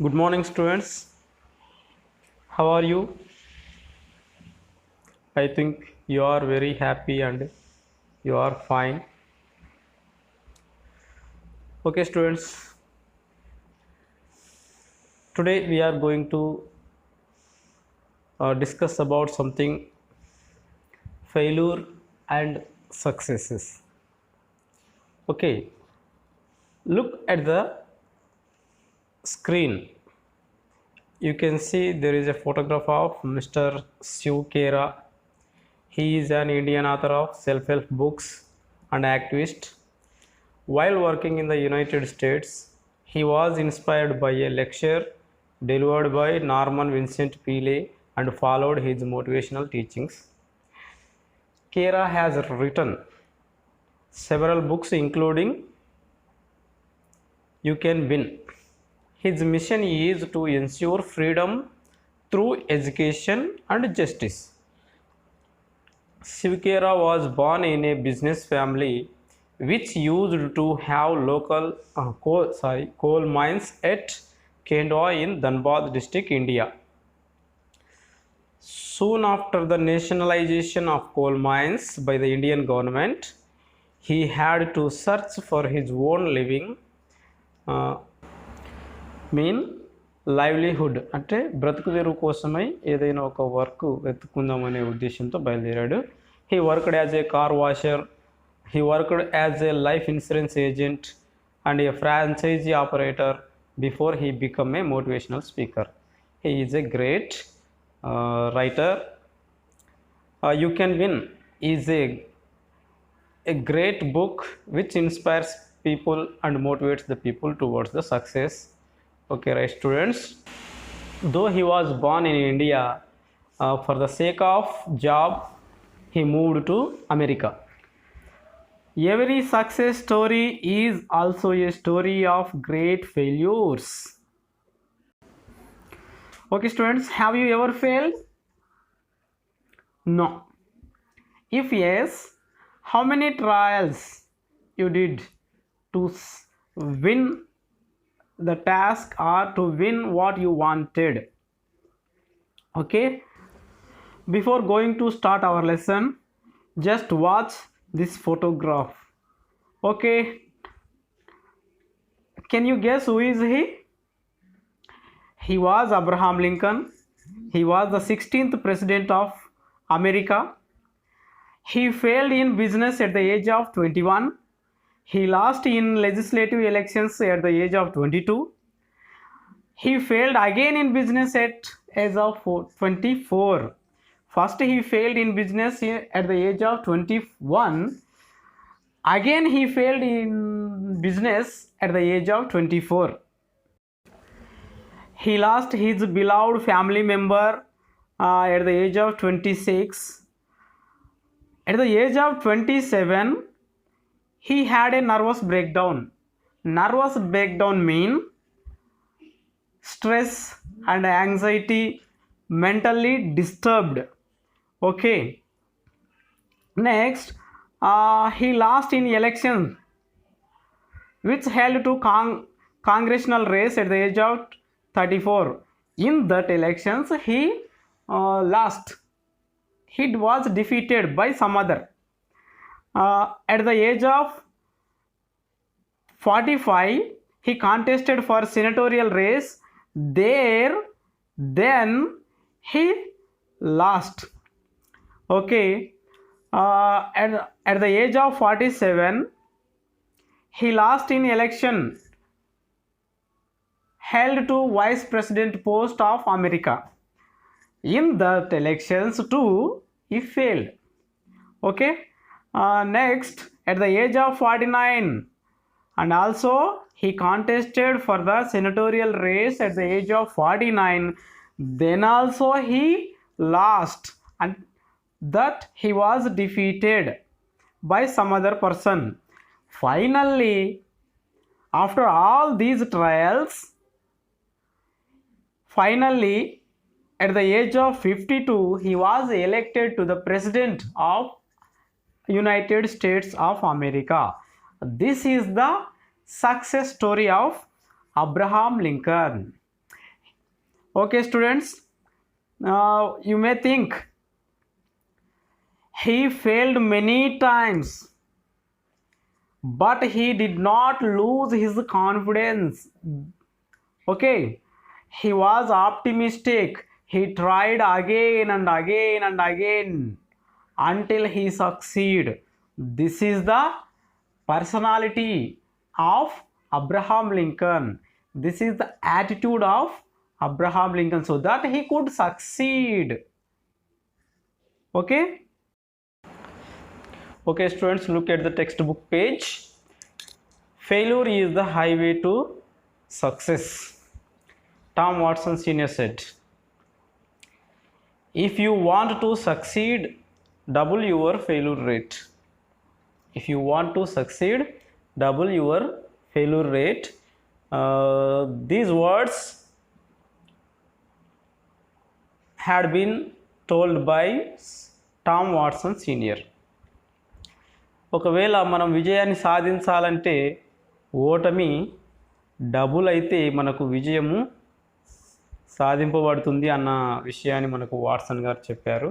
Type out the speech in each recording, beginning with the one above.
Good morning, students. How are you? I think you are very happy and you are fine. Okay, students. Today we are going to discuss about something failure and successes. Okay, look at the screen. You can see there is a photograph of Mr. Shiv Kera. He is an Indian author of self-help books and activist. While working in the United States, he was inspired by a lecture delivered by Norman Vincent Peale and followed his motivational teachings. Kera has written several books including You Can Win. His mission is to ensure freedom through education and justice. Shiv Kera was born in a business family which used to have local coal mines at Kendwa in Dhanbad district, India. Soon after the nationalization of coal mines by the Indian government, he had to search for his own living, uh, mean livelihood అంటే బ్రతుకుదెరువు కోసమై ఏదైనా ఒక work వెతుక్కుందామనే ఉద్దేశంతో బయలుదేరాడు. He worked as a car washer, he worked as a life insurance agent and a franchisee operator before he become a motivational speaker. He is a great writer. You Can Win is a great book which inspires people and motivates the people towards the success. Okay, right, students. Though he was born in India, for the sake of job, he moved to America. Every success story is also a story of great failures. Okay, students, have you ever failed? No. If yes, how many trials you did to win the task or to win what you wanted? Okay, before going to start our lesson, just watch this photograph. Okay, can you guess who is he? He was Abraham Lincoln. He was the 16th president of America. He failed in business at the age of 21. He lost in legislative elections at the age of 22. He failed again in business at age of 24. First he failed in business at the age of 21. Again he failed in business at the age of 24. He lost his beloved family member at the age of 26. At the age of 27, he had a nervous breakdown. Nervous breakdown means stress and anxiety, mentally disturbed. Okay. Next, he lost in election which held to congressional race at the age of 34. In that elections he lost. He was defeated by some other. At the age of 45 he contested for senatorial race there. Then he lost. Okay. At the age of 47 he lost in election held to vice president post of America. In that elections too he failed. Okay. Next, at the age of 49, and also he contested for the senatorial race at the age of 49. Then also he lost, and that he was defeated by some other person. Finally, after all these trials, finally at the age of 52 he was elected to the president of United States of America. This is the success story of Abraham Lincoln. Okay, students, you may think he failed many times, but he did not lose his confidence. Okay, he was optimistic. He tried again and again and again until he succeeded. This is the personality of Abraham Lincoln. This is the attitude of Abraham Lincoln, so that he could succeed. Okay. Okay, students, look at the textbook page. Failure is the highway to success. Tom Watson Sr. said, if you want to succeed, double your failure rate. If you want to succeed, double your failure rate. These words had been told by Tom Watson Sr. ఒకవేళ మనం విజయాన్ని సాధించాలంటే ఓటమి double అయితే మనకు విజయము సాధింపబడుతుంది అన్న విషయాన్ని మనకు వాట్సన్ గారు చెప్పారు.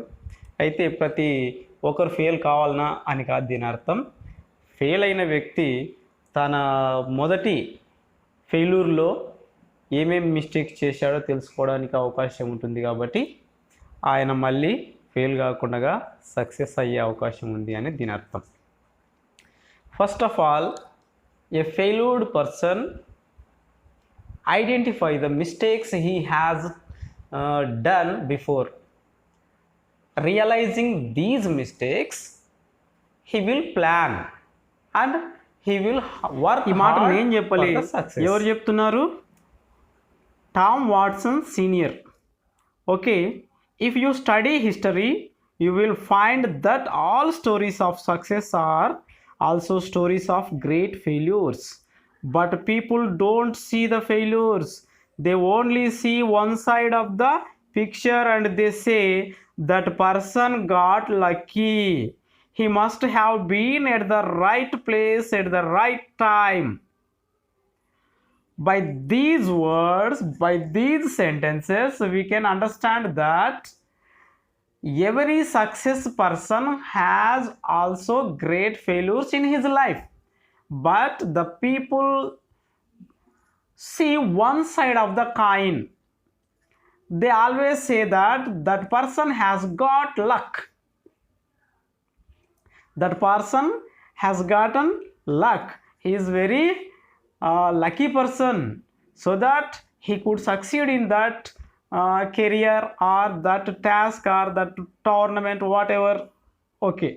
అయితే ప్రతి ఒకరు ఫెయిల్ కావాలనా అని కాదు దీని అర్థం. ఫెయిల్ అయిన వ్యక్తి తన మొదటి ఫెయిల్యూర్లో ఏమేమి మిస్టేక్స్ చేశాడో తెలుసుకోవడానికి అవకాశం ఉంటుంది, కాబట్టి ఆయన మళ్ళీ ఫెయిల్ కాకుండా సక్సెస్ అయ్యే అవకాశం ఉంది అని దీని అర్థం. First of all, a failed person identify the mistakes he has done before. Realizing these mistakes, he will plan and he will work hard for the success. ఎవరు చెప్తున్నారు? Tom Watson senior. Okay, if you study history, you will find that all stories of success are also stories of great failures, but people don't see the failures. They only see one side of the picture and they say that person got lucky. He must have been at the right place at the right time. By these words, by these sentences, we can understand that every success person has also great failures in his life, but the people see one side of the coin. They always say that that person has got luck, that person has gotten luck, he is very lucky person, so that he could succeed in that career or that task or that tournament, whatever. Okay,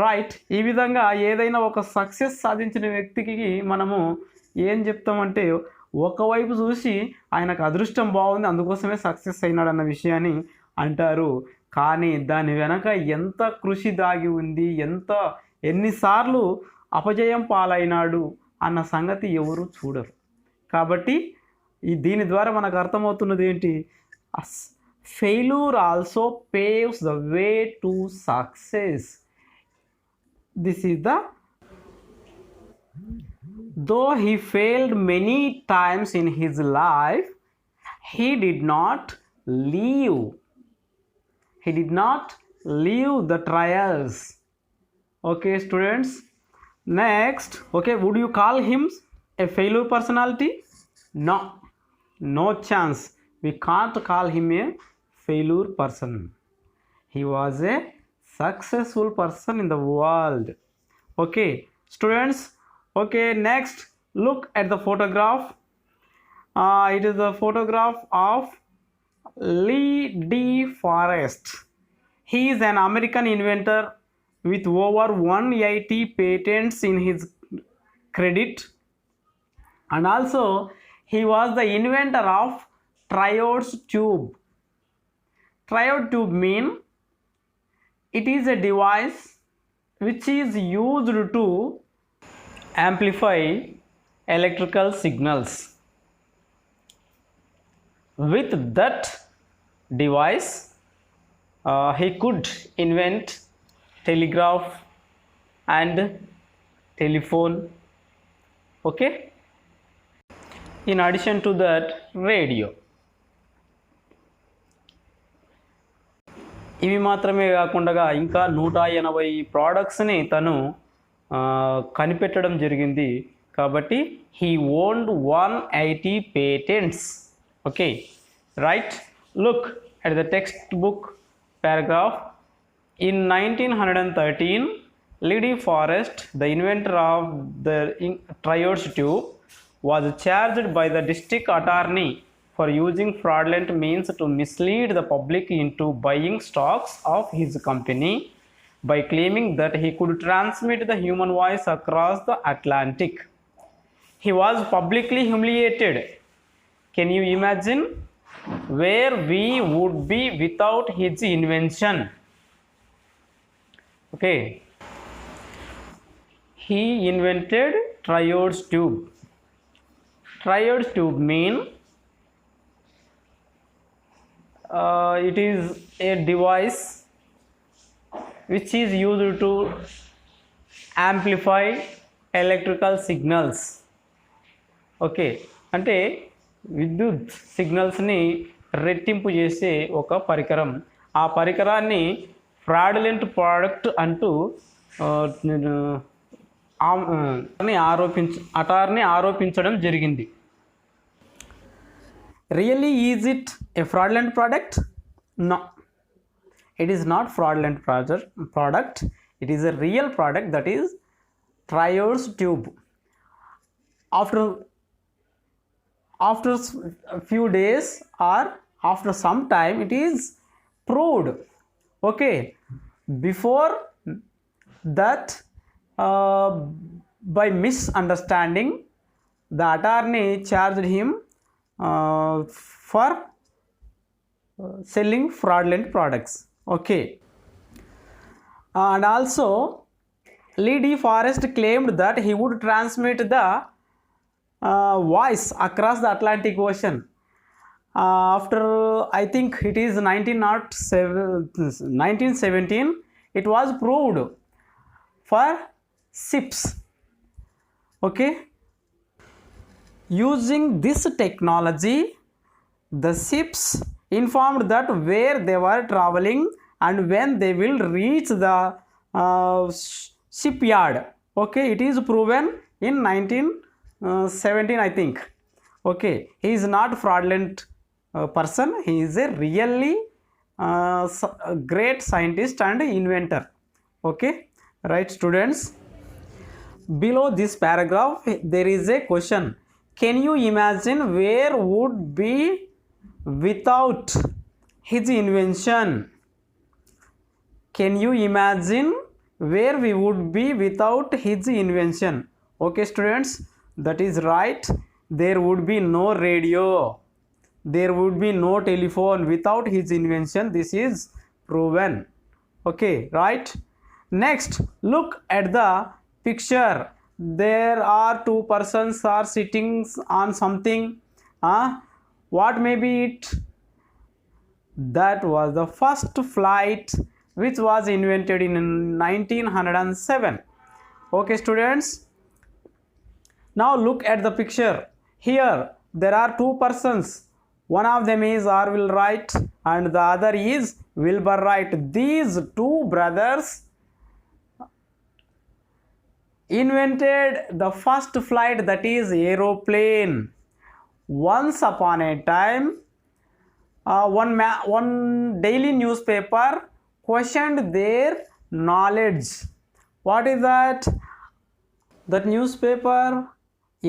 right. ఈ విధంగా ఏదైనా ఒక success సాధించిన వ్యక్తికి మనము ఏం చెప్తామంటే, ఒకవైపు చూసి ఆయనకు అదృష్టం బాగుంది అందుకోసమే సక్సెస్ అయినాడన్న విషయాన్ని అంటారు. కానీ దాని వెనక ఎంత కృషి దాగి ఉంది, ఎన్నిసార్లు అపజయం పాలైనాడు అన్న సంగతి ఎవరు చూడరు. కాబట్టి దీని ద్వారా మనకు అర్థమవుతున్నది ఏంటి? Failure also paves the way to success. This is the though he failed many times in his life, he did not leave the trials. Okay, students, next, okay, would you call him a failure personality? No chance. We can't call him a failure person. He was a successful person in the world. Okay, students. Okay, next, look at the photograph. It is the photograph of Lee D. Forrest. He is an American inventor with over 180 patents in his credit, and also he was the inventor of triode tube. Triode tube mean it is a device which is used to amplify electrical signals. With that device, he could invent telegraph and telephone. Okay, in addition to that, radio. ఇవి మాత్రమే కాకుండా ఇంకా 180 ప్రోడక్ట్స్ని తను కనిపెట్టడం జరిగింది. కాబట్టి he owned 180 patents. Okay right. Look at the textbook paragraph. In 1913, Lee Forest, the inventor of the triodes tube, was charged by the district attorney for using fraudulent means to mislead the public into buying stocks of his company by claiming that he could transmit the human voice across the Atlantic. He was publicly humiliated. Can you imagine where we would be without his invention? Okay, he invented triodes tube. Triodes tube mean it is a device which is used to amplify electrical signals. Okay, అంటే విద్యుత్ సిగ్నల్స్ని రెట్టింపు చేసే ఒక పరికరం. ఆ పరికరాన్ని fraudulent product అంటూ attorney ఆరోపించడం జరిగింది. Really, is it a fraudulent product? No, it is not fraudulent product. It is a real product, that is triodes tube. After a few days or after some time, it is proved. Okay, before that, by misunderstanding, the attorney charged him for selling fraudulent products. Okay, and also Lee Forest claimed that he would transmit the voice across the Atlantic Ocean. After I think it is 1917, it was proved for ships. Okay, using this technology, the ships informed that where they were traveling and when they will reach the shipyard. Okay, it is proven in 1917, I think. Okay, he is not fraudulent person. He is a really great scientist and inventor. Okay, right students, below this paragraph there is a question. Can you imagine where would be without his invention? Can you imagine where we would be without his invention? Okay students, that is right. There would be no radio, there would be no telephone without his invention. This is proven. Okay, right. Next, look at the picture. There are two persons are sitting on something. What may be it? That was the first flight which was invented in 1907. Okay students, now look at the picture. Here there are two persons. One of them is Orville Wright and the other is Wilbur Wright. These two brothers invented the first flight, that is aeroplane. Once upon a time, one daily newspaper questioned their knowledge. What is that? That newspaper,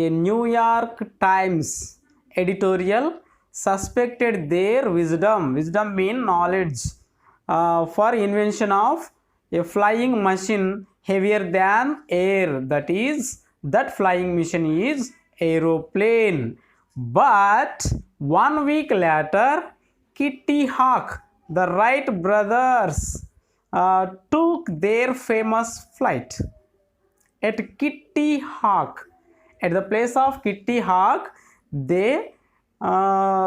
a New York Times editorial, suspected their wisdom mean knowledge, for invention of a flying machine heavier than air. That flying machine is aeroplane. But 1 week later, Kitty Hawk, the Wright brothers, took their famous flight. At Kitty Hawk, at the place of Kitty Hawk, they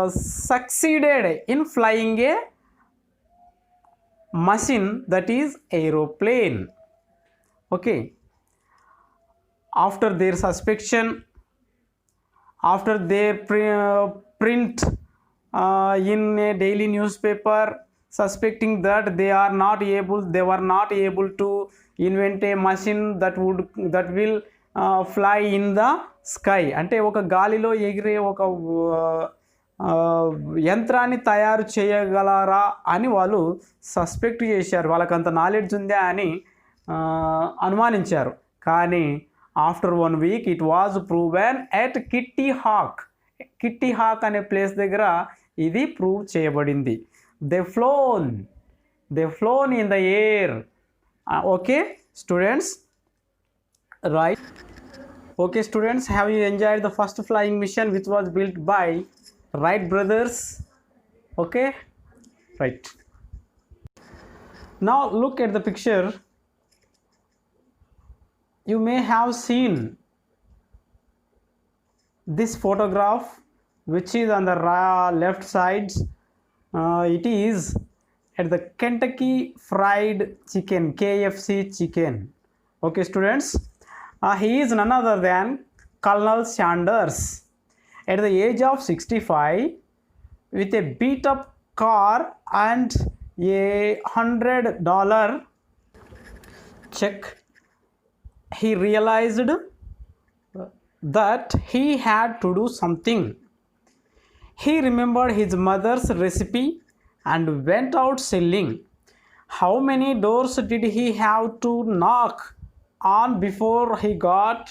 succeeded in flying a machine, that is aeroplane. Okay, after their suspicion, after their print in a daily newspaper suspecting that they were not able to invent a machine that will fly in the sky. అంటే ఒక గాలిలో ఎగిరే ఒక యంత్రాన్ని తయారు చేయగలరా అని వాళ్ళు సస్పెక్ట్ చేశారు. వాళ్ళకంత నాలెడ్జ్ ఉందా అని అనుమానించారు. కానీ after 1 week it was proven at Kitty Hawk అనే ప్లేస్ దగ్గర ఇది ప్రూవ్ చేయబడింది. They flown in the air. Okay students, right. Okay students, have you enjoyed the first flying mission which was built by Wright brothers? Okay, right. Now look at the picture. You may have seen this photograph which is on the left side. It is at the Kentucky Fried Chicken, KFC chicken. Okay students, he is none other than Colonel Sanders. At the age of 65, with a beat up car and a $100 check, he realized that he had to do something. He remembered his mother's recipe and went out selling. How many doors did he have to knock on before he got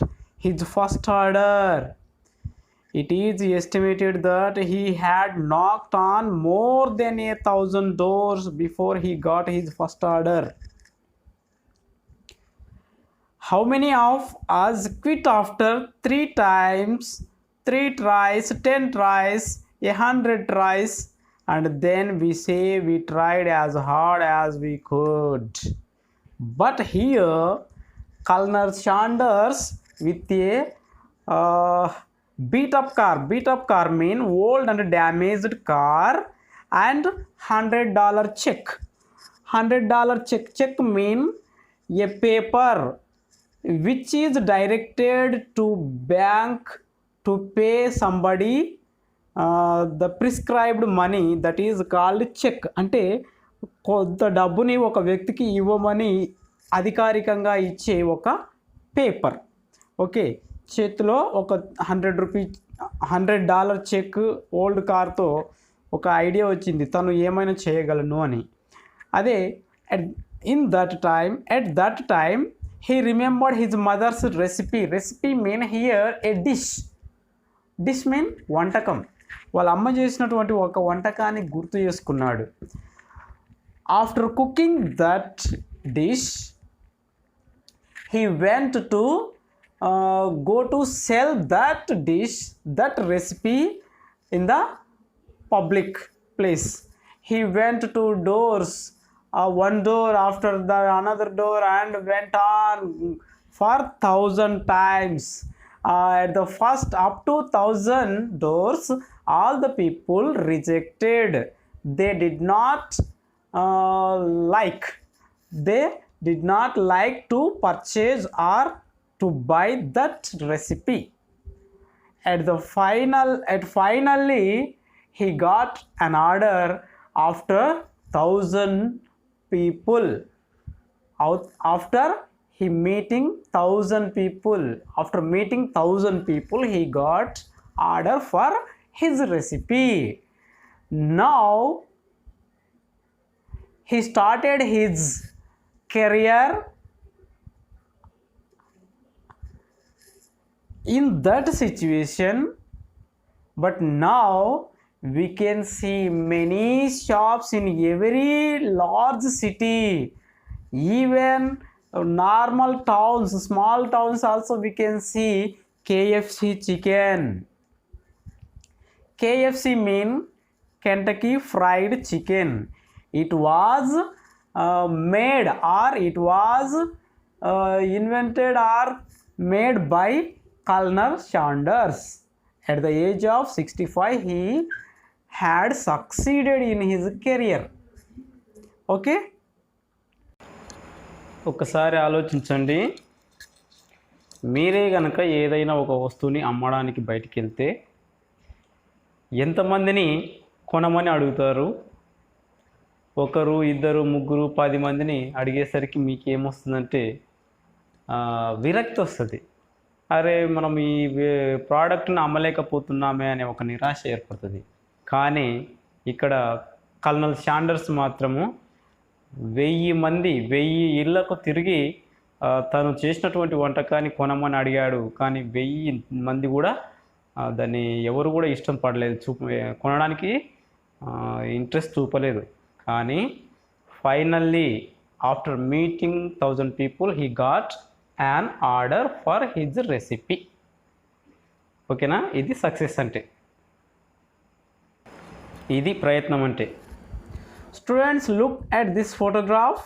his first order? It is estimated that he had knocked on more than 1,000 doors before he got his first order. How many of us quit after 3 tries, 10 tries, 100 tries, and then we say we tried as hard as we could? But here Colonel Sanders with a beat up car mean old and damaged car, and $100 check. $100 check mean a paper which is directed to bank to pay somebody the prescribed money, that is called check. అంటే కొంత డబ్బుని ఒక వ్యక్తికి ఇవ్వమని అధికారికంగా ఇచ్చే ఒక paper. Okay, చేతిలో ఒక $100 చెక్ ఓల్డ్ కార్తో ఒక ఐడియా వచ్చింది తను ఏమైనా చేయగలను అని. అదే at that time he remembered his mother's recipe mean here a dish mean వంటకం. వాళ్ళ అమ్మ చేసినటువంటి ఒక వంటకాన్ని గుర్తు చేసుకున్నాడు. After cooking that dish, he went to go to sell that recipe in the public place. He went to doors, one door after the another door, and went on for 1,000 times. At the first up to 1,000 doors, all the people rejected. They did not like to purchase or to buy that recipe. Finally he got an order after 1,000 people. After meeting 1,000 people, he got order for his recipe. Now he started his career in that situation. But now we can see many shops in every large city, even normal towns, small towns also we can see KFC chicken. KFC mean Kentucky Fried Chicken. It was invented or made by Colonel Sanders. At the age of 65, he had succeeded in his career. Okay? ఒకసారి ఆలోచించండి, మీరే కనుక ఏదైనా ఒక వస్తువుని అమ్మడానికి బయటికి వెళ్తే ఎంతమందిని కొనమని అడుగుతారు? ఒకరు ఇద్దరు ముగ్గురు 10 మందిని అడిగేసరికి మీకు ఏమొస్తుందంటే విరక్తి వస్తుంది. అరే మనం ఈ ప్రోడక్ట్ని అమ్మలేకపోతున్నామే అనే ఒక నిరాశ ఏర్పడుతుంది. కానీ ఇక్కడ కల్నల్ శాండర్స్ మాత్రము 1000 మంది 1000 ఇళ్లకు తిరిగి తను చేసినటువంటి వంటకాన్ని కొనమని అడిగాడు. కానీ 1000 మంది కూడా దాన్ని ఎవరు కూడా ఇష్టం పడలేదు, కొనడానికి ఇంట్రెస్ట్ చూపలేదు. కానీ finally after meeting 1000 people he got an order for his recipe. ఓకేనా, ఇది సక్సెస్ అంటే, ఇది ప్రయత్నం అంటే. Students, look at this photograph.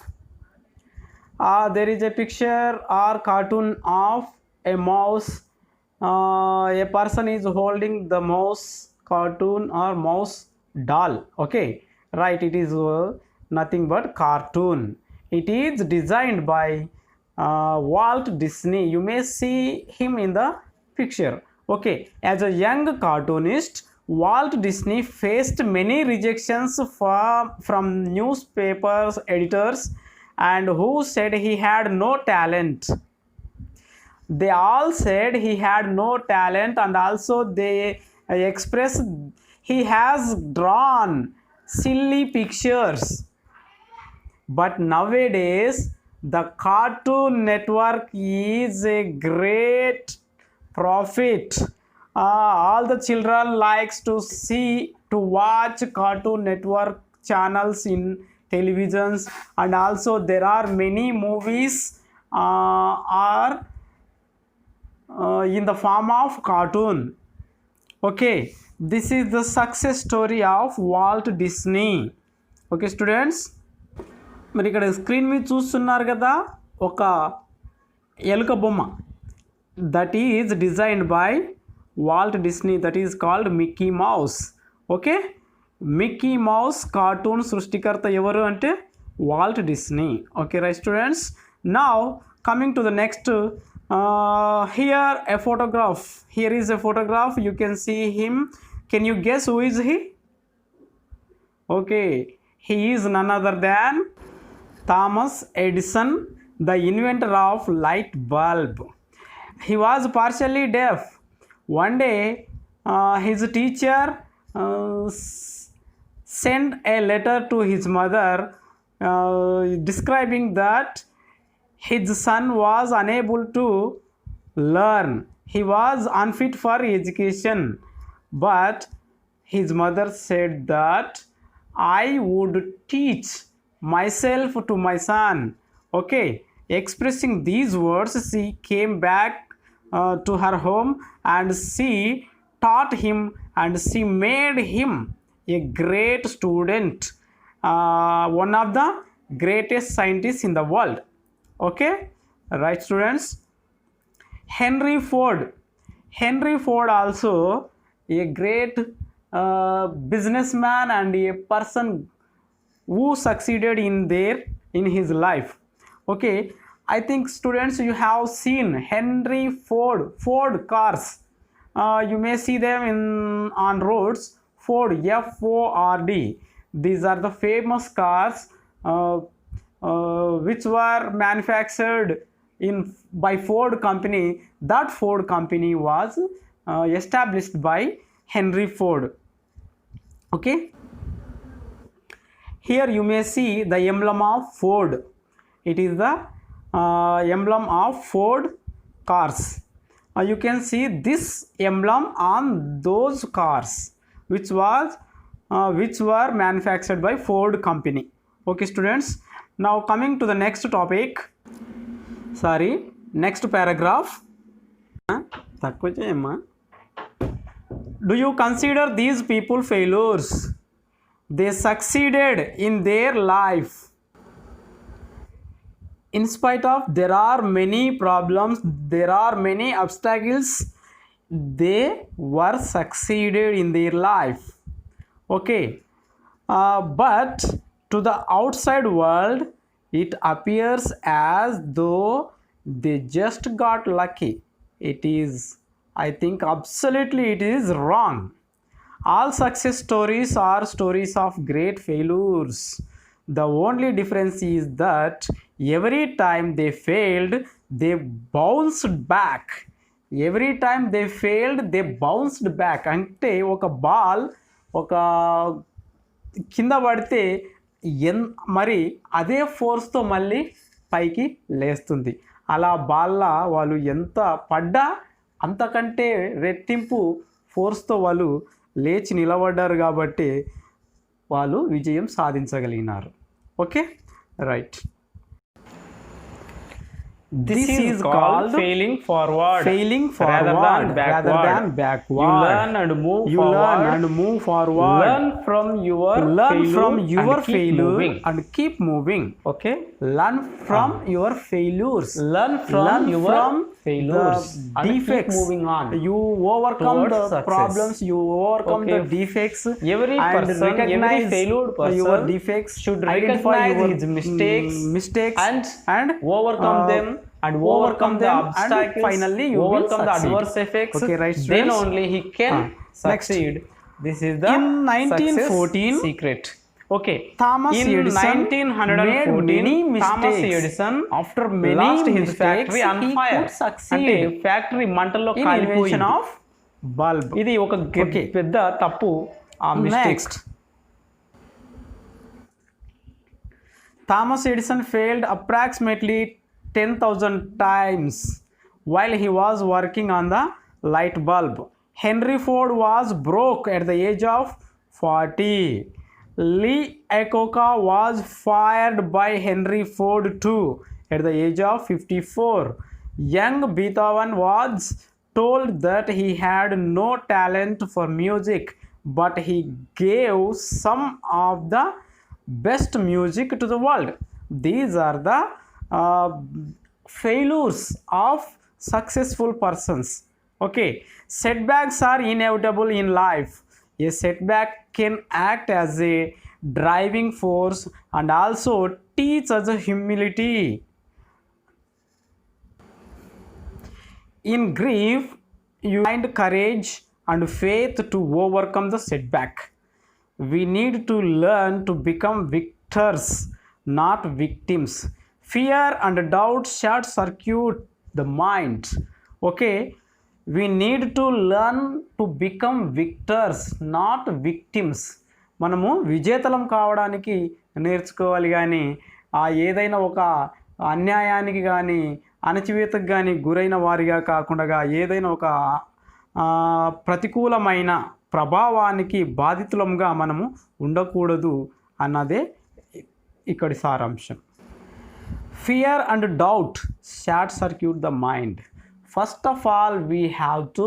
There is a picture or cartoon of a mouse. A person is holding the mouse cartoon or mouse doll. Okay, right, it is nothing but cartoon. It is designed by Walt Disney. You may see him in the picture. Okay, as a young cartoonist, Walt Disney faced many rejections from newspapers editors and who said he had no talent. They all said he had no talent, and also they expressed he has drawn silly pictures. But nowadays the Cartoon Network is a great profit. All the children likes to watch Cartoon Network channels in televisions, and also there are many movies are in the form of cartoon. Okay, this is the success story of Walt Disney. Okay students, మరి ఇక్కడ screen మీద చూస్తున్నారు కదా ఒక ఎలుక బొమ్మ, that is designed by Walt Disney, that is called Mickey Mouse. Okay, Mickey Mouse cartoon సృష్టికర్త ఎవరు అంటే Walt Disney. Okay right students, now coming to the next. Here a photograph. Here is a photograph. You can see him. Can you guess who is he? Okay, he is none other than Thomas Edison, the inventor of light bulb. He was partially deaf. One day, his teacher sent a letter to his mother describing that his son was unable to learn. He was unfit for education. But his mother said that I would teach myself to my son. Okay, expressing these words, she came back to her home and she taught him and she made him a great student, one of the greatest scientists in the world. Okay, right students. Henry Ford also a great businessman and a person who succeeded in his life. Okay, I think students you have seen Henry Ford cars. You may see them on roads. Ford, F-O-R-D. These are the famous cars which were manufactured by Ford company. That Ford company was established by Henry Ford. Okay, here you may see the emblem of Ford. It is the emblem of Ford cars. You can see this emblem on those cars which were manufactured by Ford company. Okay students, now coming to the next topic. Next paragraph. Do you consider these people failures? They succeeded in their life. In spite of there are many problems, there are many obstacles, they were succeeded in their life. Okay, but to the outside world it appears as though they just got lucky. It is, I think absolutely it is wrong. All success stories are stories of great failures. The only difference is that every time they failed, they bounced back. Every time they failed, they bounced back. అంటే ఒక ball ఒక కింద పడితే మరి అదే ఫోర్స్తో మళ్ళీ పైకి లేస్తుంది. అలా బాల్ల వాళ్ళు ఎంత పడ్డా అంతకంటే రెట్టింపు ఫోర్స్తో వాళ్ళు లేచి నిలబడ్డారు కాబట్టి వాళ్ళు విజయం సాధించగలిగినారు. Okay, right. This is called failing forward rather than backward. You learn and move forward. Learn from your failure and keep moving. Okay. Learn from your failures. Learn from failures and defects. Keep moving on. You overcome the problems. You overcome the defects. Every person, every failed person, your defects should recognize his mistakes and overcome them. And overcome the obstacles, and finally you overcome the adverse effects. Okay, right, then only he can succeed. This is the in 1914 secret. Okay, Thomas Edison made many mistakes. Thomas Edison after many lost his factory on fire. అంటే factory మంటల్లో కాలిపోయింది. of bulb. ఇది ఒక పెద్ద తప్పు. Next, Thomas Edison failed approximately 10,000 times while he was working on the light bulb. Henry Ford was broke at the age of 40. Lee Iacocca was fired by Henry Ford too at the age of 54. Young Beethoven was told that he had no talent for music, but he gave some of the best music to the world. These are the failures of successful persons. Okay, setbacks are inevitable in life. A setback can act as a driving force and also teach us humility. In grief, you find courage and faith to overcome the setback. We need to learn to become victors, not victims. Fear and doubt short circuit the mind. Okay, we need to learn to become victors, not victims. మనము విజేతలం కావడానికి నేర్చుకోవాలి, కానీ ఏదైనా ఒక అన్యాయానికి కానీ అణచివేతకు కానీ గురైన వారిగా కాకుండా ఏదైనా ఒక ప్రతికూలమైన ప్రభావానికి బాధితులంగా మనము ఉండకూడదు అన్నదే ఇక్కడి సారాంశం. Fear and doubt short circuit the mind. First of all, we have to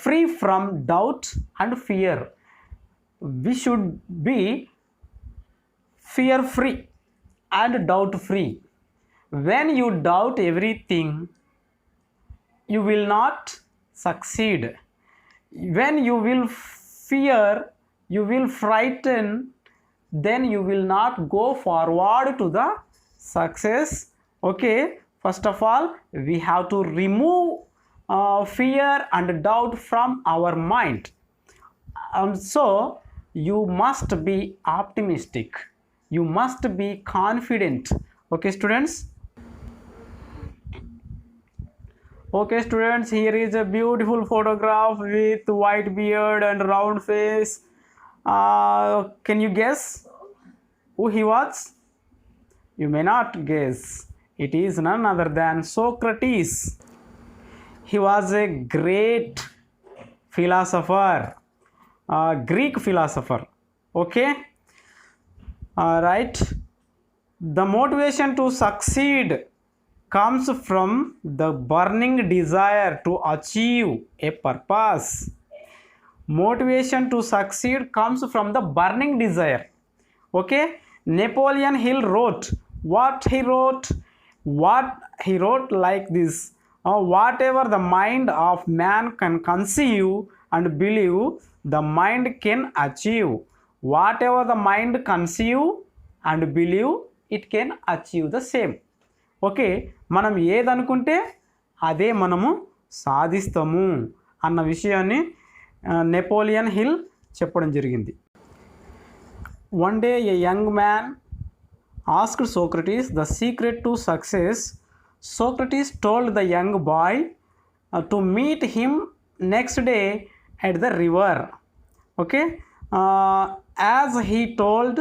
free from doubt and fear. We should be fear free and doubt free. When you doubt everything, you will not succeed. When you will fear, you will frighten, then you will not go forward to the success. Okay, first of all, we have to remove fear and doubt from our mind. So you must be optimistic, you must be confident. Okay students, here is a beautiful photograph with white beard and round face. Can you guess who he was? You may not guess. It is none other than Socrates. He was a great philosopher, Greek philosopher. Okay, right. The motivation to succeed comes from the burning desire to achieve a purpose. Motivation to succeed comes from the burning desire. Okay, Napoleon Hill wrote like this: whatever the mind of man can conceive and believe, the mind can achieve. Whatever the mind conceive and believe, it can achieve the same. Okay, మనం ఏదనుకుంటే అదే మనము సాధిస్తాము అన్న విషయాన్ని Napoleon hill చెప్పడం జరిగింది. one day a young man asked Socrates the secret to success. Socrates told the young boy to meet him next day at the river. Okay, as he told,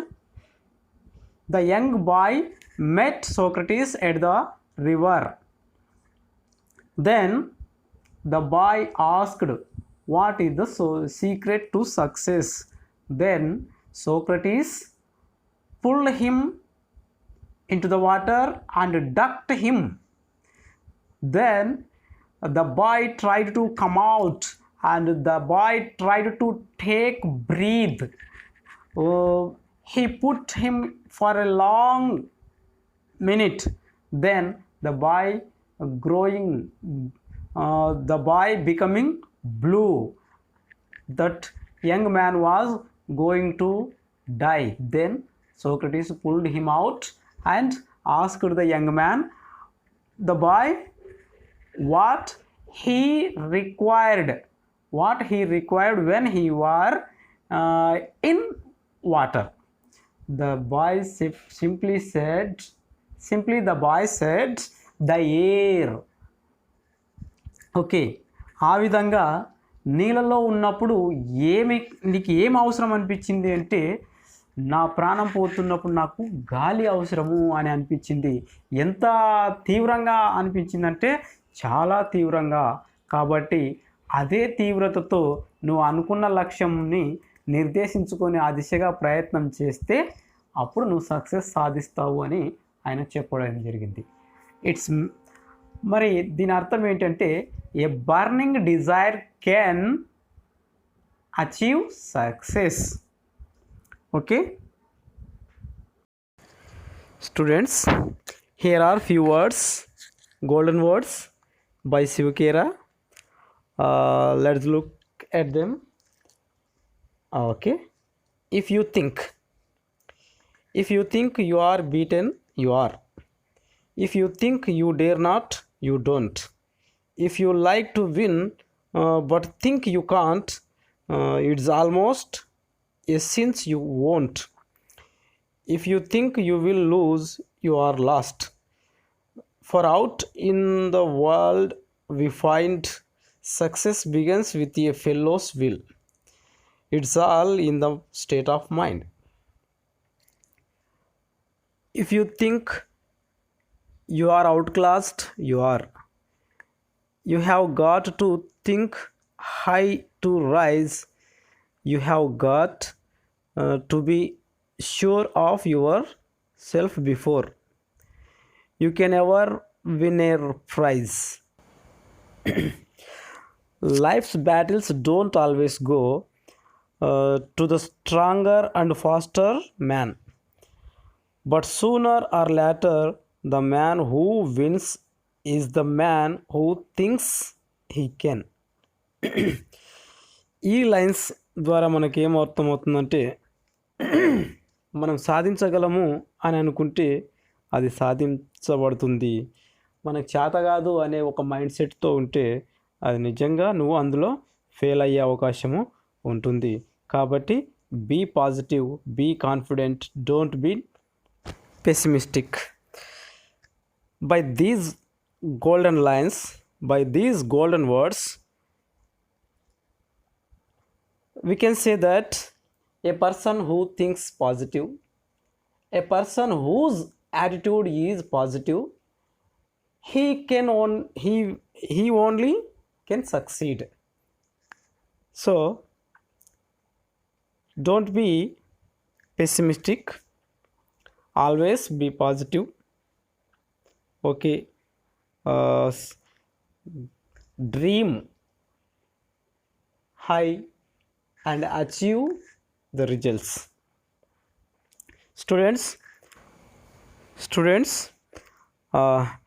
the young boy met Socrates at the river. Then the boy asked, what is the secret to success? Then Socrates pulled him into the water and ducked him. Then the boy tried to come out, and the boy tried to take breath. He put him for a long minute. Then the boy the boy becoming blue. That young man was going to die. Then Socrates pulled him out and asked the young man, the boy, what he required when he was in water. The boy simply the boy said, the air. Okay, ఆ విధంగా నీళ్ళలో ఉన్నప్పుడు నీకు ఏం అవసరం అనిపించింది అంటే, నా ప్రాణం పోతున్నప్పుడు నాకు గాలి అవసరము అని అనిపించింది. ఎంత తీవ్రంగా అనిపించిందంటే చాలా తీవ్రంగా. కాబట్టి అదే తీవ్రతతో నువ్వు అనుకున్న లక్ష్యంని నిర్దేశించుకొని ఆ దిశగా ప్రయత్నం చేస్తే అప్పుడు నువ్వు సక్సెస్ సాధిస్తావు అని ఆయన చెప్పడం జరిగింది. మరి దీని అర్థం ఏంటంటే, a burning desire can achieve success. Okay students, here are few words, golden words by Shivakera. Let's look at them. Okay, if you think you are beaten, you are. If you think you dare not, you don't. If you like to win but think you can't, it's almost a since you won't. If you think you will lose, you are lost. For out in the world we find success begins with a fellow's will. It's all in the state of mind. If you think you are outclassed, you are. You have got to think high to rise. You have got to be sure of yourself before you can ever win a prize. Life's battles don't always go to the stronger and faster man, but sooner or later the man who wins is the man who thinks he can. ఈ lines ద్వారా మనకేం అర్థమవుతుందంటే, మనం సాధించగలము అని అనుకుంటే అది సాధించబడుతుంది. మనకు చేత కాదు అనే ఒక మైండ్ సెట్తో ఉంటే అది నిజంగా నువ్వు అందులో ఫెయిల్ అయ్యే అవకాశము ఉంటుంది. కాబట్టి be positive, be confident, don't be pessimistic. By these golden lines, by these golden words, we can say that a person who thinks positive, a person whose attitude is positive, he only can succeed. So don't be pessimistic, always be positive. Okay, dream high and achieve the results. Students,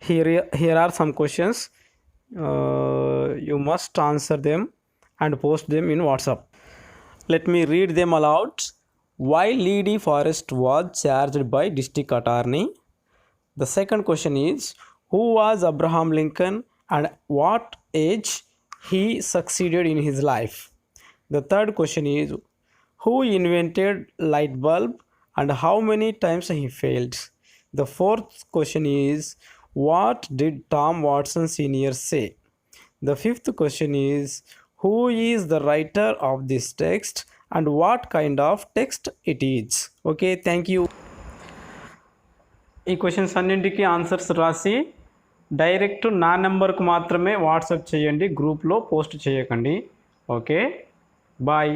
here are some questions. You must answer them and post them in WhatsApp. Let me read them aloud. Why Leedy Forest was charged by district attorney? The second question is, who was Abraham Lincoln and what age he succeeded in his life? The third question is, who invented light bulb and how many times he failed. The fourth question is, what did Tom Watson Sr. say? The fifth question is, who is the writer of this text and what kind of text it is? Okay, thank you. ఈ questions అన్నింటికి answers రాసి direct నా నెంబర్కు మాత్రమే WhatsApp చేయండి, గ్రూప్లో post చేయకండి. Okay, bye.